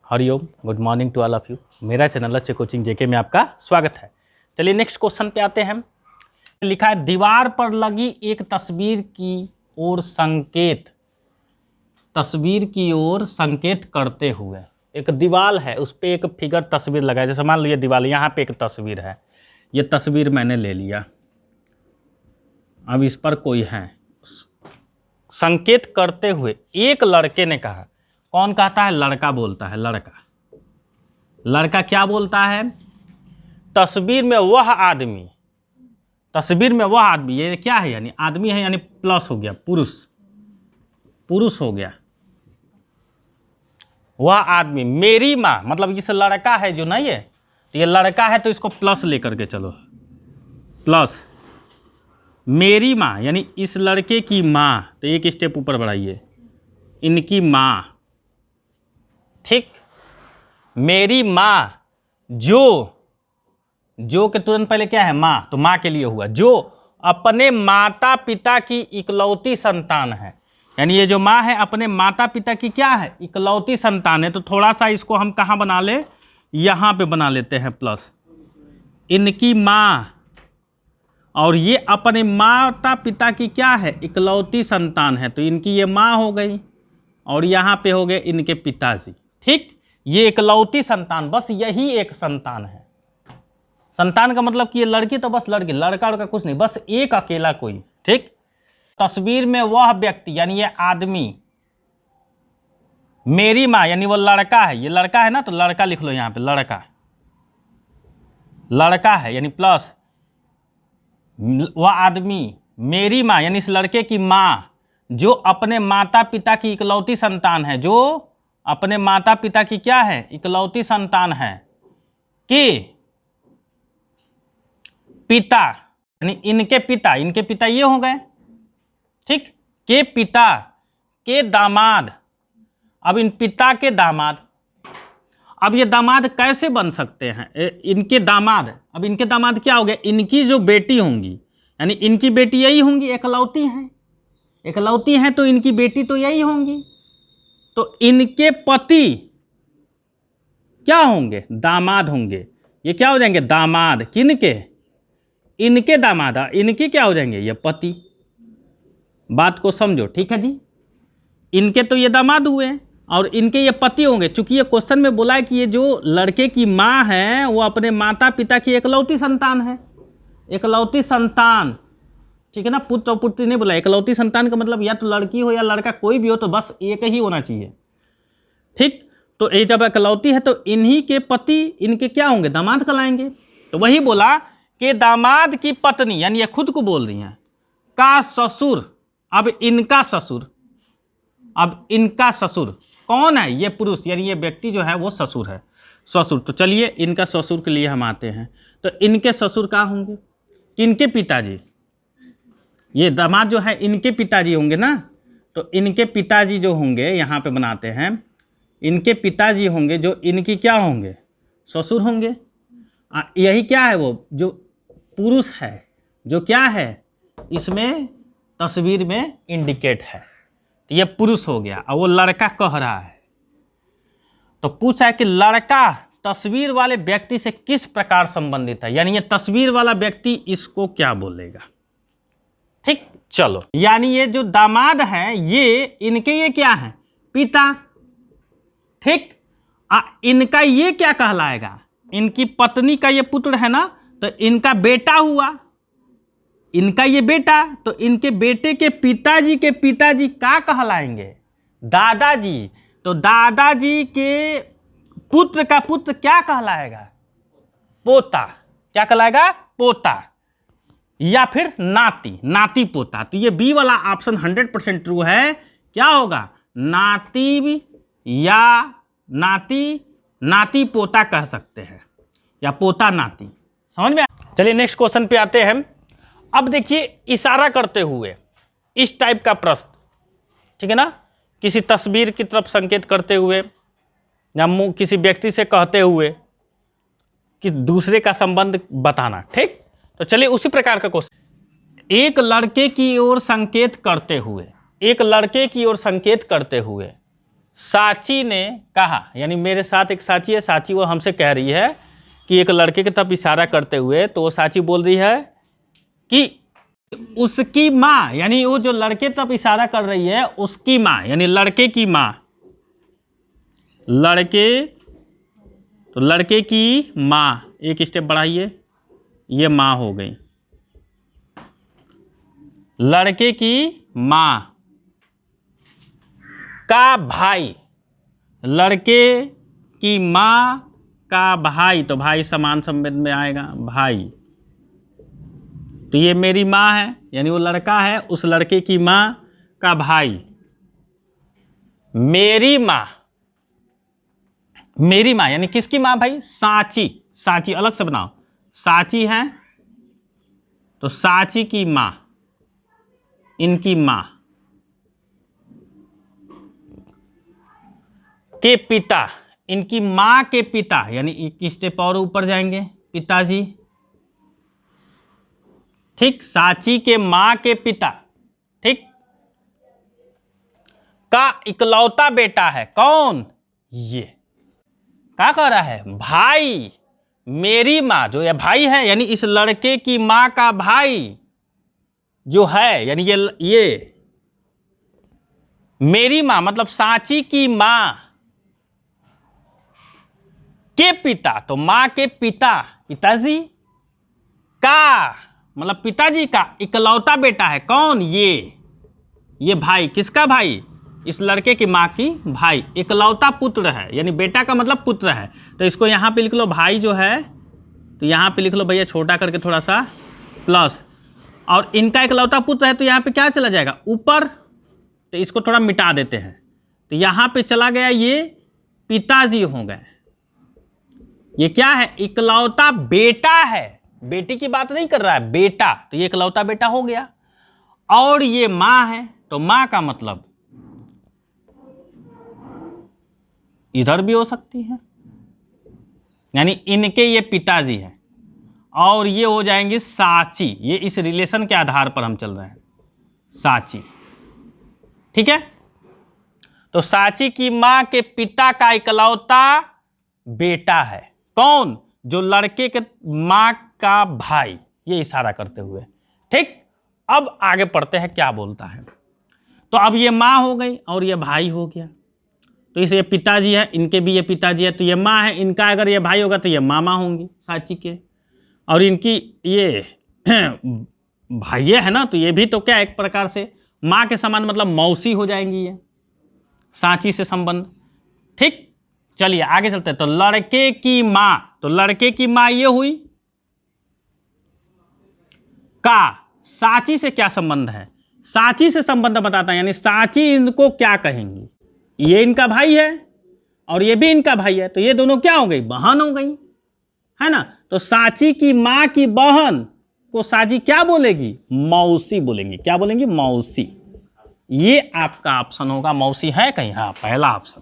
Hariom, good morning to all of you. मेरा channel Lakshya coaching JK में आपका स्वागत है। चलिए नेक्स्ट क्वेश्चन पे आते हैं। लिखा है दीवार पर लगी एक तस्वीर की ओर संकेत करते हुए। एक दीवार है, उस पर एक फिगर तस्वीर लगा है। जैसे मान लीजिए दीवार, यहाँ पे एक तस्वीर है, ये तस्वीर मैंने ले लिया। अब इस पर कोई है, संकेत करते हुए एक लड़के ने कहा। कौन कहता है? लड़का बोलता है। लड़का क्या बोलता है? तस्वीर में वह आदमी, ये क्या है? यानी आदमी है, यानी प्लस हो गया, पुरुष हो गया। वह आदमी मेरी माँ, मतलब इस लड़का है जो नहीं है, तो ये लड़का है तो इसको प्लस लेकर के चलो। प्लस मेरी माँ यानी इस लड़के की माँ, तो एक स्टेप ऊपर बढ़ाइए, इनकी माँ। ठीक, मेरी माँ जो के तुरंत पहले क्या है? माँ, तो माँ के लिए हुआ। जो अपने माता पिता की इकलौती संतान है, यानी ये जो माँ है अपने माता पिता की क्या है? इकलौती संतान है। तो थोड़ा सा इसको हम कहाँ बना ले? यहाँ पे बना लेते हैं प्लस, इनकी माँ। और ये अपने माता पिता की क्या है? इकलौती संतान है, तो इनकी ये माँ हो गई और यहाँ पे हो गए इनके पिताजी। ठीक, ये इकलौती संतान, बस यही एक संतान है। संतान का मतलब कि ये लड़की तो बस लड़की, लड़का का कुछ नहीं, बस एक अकेला कोई। ठीक, तस्वीर में वह व्यक्ति यानी ये आदमी, मेरी माँ यानी वो लड़का है, ये लड़का है ना, तो लड़का लिख लो यहाँ पे, लड़का है यानी प्लस वह आदमी, मेरी माँ यानी इस लड़के की माँ, जो अपने माता पिता की इकलौती संतान है, जो अपने माता पिता की क्या है? इकलौती संतान है, कि पिता यानी इनके पिता ये हो गए। ठीक, के पिता के दामाद। अब इन पिता के दामाद, अब ये दामाद कैसे बन सकते हैं? इनके दामाद, अब इनके दामाद क्या हो गए? इनकी जो बेटी होंगी, यानी इनकी बेटी यही होंगी, इकलौती हैं तो इनकी बेटी तो यही होंगी। तो इनके पति क्या होंगे? दामाद होंगे। ये क्या हो जाएंगे? दामाद। किनके? इनके दामाद। इनके क्या हो जाएंगे? ये पति। बात को समझो, ठीक है जी। इनके तो ये दामाद हुए और इनके ये पति होंगे। चूंकि ये क्वेश्चन में बोला है कि ये जो लड़के की माँ है वो अपने माता पिता की इकलौती संतान है, इकलौती संतान। ठीक है ना, पुत्र और पुत्री नहीं बोला। इकलौती संतान का मतलब या तो लड़की हो या लड़का, कोई भी हो, तो बस एक ही होना चाहिए। ठीक, तो ये जब इकलौती है तो इन्हीं के पति इनके क्या होंगे? दामाद कहलाएंगे। तो वही बोला कि दामाद की पत्नी, यानी ये खुद को बोल रही हैं, का ससुर। अब इनका ससुर कौन है? ये पुरुष, यानी ये व्यक्ति जो है वो ससुर है, ससुर। तो चलिए इनका ससुर के लिए हम आते हैं। तो इनके ससुर क्या होंगे? इनके पिताजी। ये दामाद जो है इनके पिताजी होंगे ना, तो इनके पिताजी जो होंगे, यहाँ पे बनाते हैं, इनके पिताजी होंगे जो इनकी क्या होंगे? ससुर होंगे। यही क्या है? वो जो पुरुष है, जो क्या है इसमें तस्वीर में इंडिकेट है, तो ये पुरुष हो गया। और वो लड़का कह रहा है, तो पूछा है कि लड़का तस्वीर वाले व्यक्ति से किस प्रकार संबंधित है, यानी ये तस्वीर वाला व्यक्ति इसको क्या बोलेगा। ठीक, चलो, यानी ये जो दामाद है ये इनके ये क्या है? पिता। ठीक, इनका ये क्या कहलाएगा? इनकी पत्नी का ये पुत्र है ना, तो इनका बेटा हुआ, इनका ये बेटा। तो इनके बेटे के पिताजी क्या कहलाएंगे? दादाजी। तो दादाजी के पुत्र का पुत्र क्या कहलाएगा? पोता। क्या कहलाएगा? पोता, या फिर नाती पोता। तो ये बी वाला ऑप्शन 100% ट्रू है। क्या होगा? नाती या नाती पोता कह सकते हैं, या पोता नाती। समझ में? चलिए नेक्स्ट क्वेश्चन पे आते हैं। अब देखिए, इशारा करते हुए इस टाइप का प्रश्न, ठीक है ना, किसी तस्वीर की तरफ संकेत करते हुए या किसी व्यक्ति से कहते हुए कि दूसरे का संबंध बताना। ठीक, तो चलिए उसी प्रकार का क्वेश्चन। एक लड़के की ओर संकेत करते हुए साची ने कहा, यानी मेरे साथ एक साची है, साची वो हमसे कह रही है कि एक लड़के की तरफ इशारा करते हुए, तो वो साची बोल रही है कि उसकी माँ, यानी वो जो लड़के तरफ इशारा कर रही है उसकी माँ, यानी लड़के की माँ, तो लड़के की माँ, एक स्टेप बढ़ाइए, ये माँ हो गई, लड़के की माँ का भाई, लड़के की माँ का भाई, तो भाई समान संबंध में आएगा, भाई, तो ये मेरी माँ है, यानी वो लड़का है, उस लड़के की माँ का भाई, मेरी माँ यानी किसकी माँ भाई? साची, साची अलग से बनाओ, साची है तो साची की माँ, इनकी माँ के पिता, इनकी माँ के पिता, यानी एक स्टेप और ऊपर जाएंगे, पिताजी, ठीक, साची के माँ के पिता, ठीक, का इकलौता बेटा है, कौन? ये क्या कह रहा है? भाई, मेरी माँ जो ये भाई है, यानी इस लड़के की माँ का भाई जो है, यानी ये मेरी माँ मतलब साची की माँ के पिता, तो माँ के पिता, पिताजी का मतलब पिताजी का इकलौता बेटा है, कौन? ये भाई, किसका भाई? इस लड़के की माँ की भाई, इकलौता पुत्र है, यानी बेटा का मतलब पुत्र है, तो इसको यहाँ पे लिख लो भाई जो है, तो यहाँ पे लिख लो भैया छोटा करके थोड़ा सा प्लस, और इनका इकलौता पुत्र है तो यहाँ पे क्या चला जाएगा? ऊपर, तो इसको थोड़ा मिटा देते हैं, तो यहाँ पे चला गया, ये पिताजी हो गए, ये क्या है? इकलौता बेटा है, बेटी की बात नहीं कर रहा है, बेटा, तो ये इकलौता बेटा हो गया, और ये माँ है, तो माँ का मतलब इधर भी हो सकती है, यानी इनके ये पिताजी है, और ये हो जाएंगे साची, ये इस रिलेशन के आधार पर हम चल रहे हैं, साची, ठीक है। तो साची की माँ के पिता का इकलौता बेटा है, कौन? जो लड़के के माँ का भाई, ये इशारा करते हुए, ठीक। अब आगे पढ़ते हैं क्या बोलता है। तो अब ये माँ हो गई और ये भाई हो गया, तो इसे ये पिताजी है, इनके भी ये पिताजी है, तो ये माँ है, इनका अगर ये भाई होगा तो ये मामा होंगी साची के, और इनकी ये भाई है ना, तो ये भी तो क्या एक प्रकार से माँ के समान मतलब मौसी हो जाएंगी ये, साची से संबंध, ठीक। चलिए आगे चलते हैं। तो लड़के की माँ, तो लड़के की माँ ये हुई, का साची से क्या संबंध है? साची से संबंध बताता है, यानी साची इनको क्या कहेंगी? ये इनका भाई है और ये भी इनका भाई है, तो ये दोनों क्या हो गई? बहन हो गई, है ना। तो साची की माँ की बहन को साची क्या बोलेगी? मौसी बोलेंगी। क्या बोलेंगी? मौसी। ये आपका ऑप्शन होगा। मौसी है कहीं? हाँ, पहला ऑप्शन।